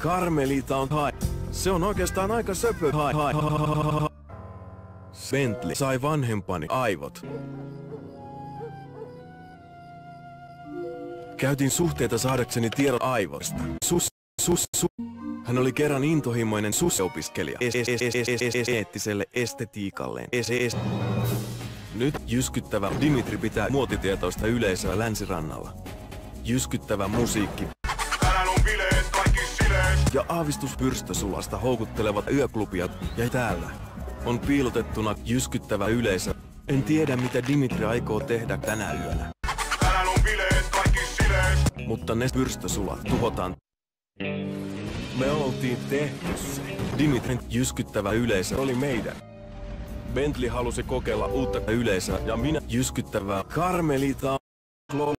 Karmelita on hai. Se on oikeastaan aika söpö hai. Bentley sai vanhempani aivot. Käytin suhteita saadakseni tiedot aivoista. Hän oli kerran intohimoinen opiskelija eettiselle estetiikalle. Nyt jyskyttävä Dimitri pitää muotitietoista yleisöä länsirannalla. Jyskyttävä musiikki ja aavistus pyrstösulasta houkuttelevat yöklubiat, ja täällä on piilotettuna jyskyttävä yleisö. En tiedä mitä Dimitri aikoo tehdä tänä yönä. Mutta ne pyrstösulat tuhotaan. Me oltiin tehty se. Dimitrin jyskyttävä yleisö oli meidän. Bentley halusi kokeilla uutta yleisöä ja minä jyskyttävää Karmelita.